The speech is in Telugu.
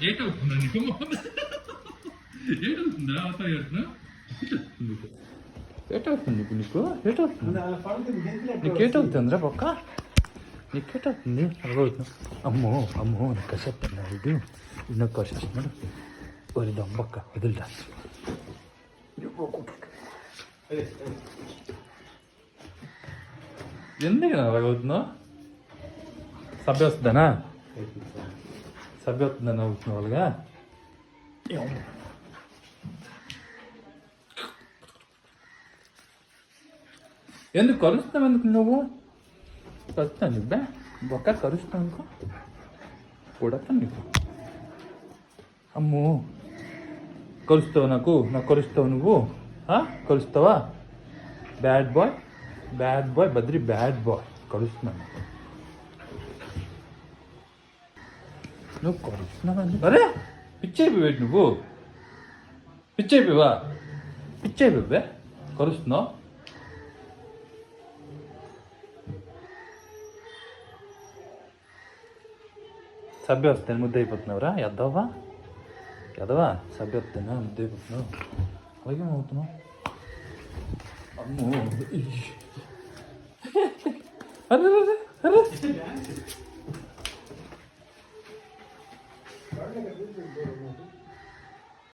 ఏటవుతుందా నీకు ఏటవుతుందా అవుతా ఏటవుతుంది నీకు ఏటవుతుంది నీకేటవుతుందిరా పక్క నీకేటవుతుంది అర్థమవుతుంది అమ్మో అమ్మో నీకు కసేపుతున్నాడు ఇది ಇನ್ನೊಂದು కోసేస్తున్నాడు ఒక దొంబక్క వదిలిరా ఎందుకు అలాగవుతున్నావు సభ్య వస్తుందనా సభ్య వస్తుందని అవుతున్న వాళ్ళగా ఎందుకు కలుస్తావు ఎందుకు నువ్వు కలుస్తాను నువ్వే బొక్క కలుస్తావు అనుకో కూడతాను నీకు అమ్మో కలుస్తావు నాకు కలుస్తావు నువ్వు కలుస్తావా bad boy Badri bad boy కలుస్తున్నాను నువ్వు కలుస్తున్నావు అరే పిచ్చైపోయాడు నువ్వు పిచ్చైపోయావే కలుస్తున్నావు సభ్య వస్తాను ముద్ద అయిపోతున్నావురా ఎదవా సభ్య వస్తాను ముద్ద అయిపోతున్నావు అలాగే అవుతున్నావు అమ్మో అరే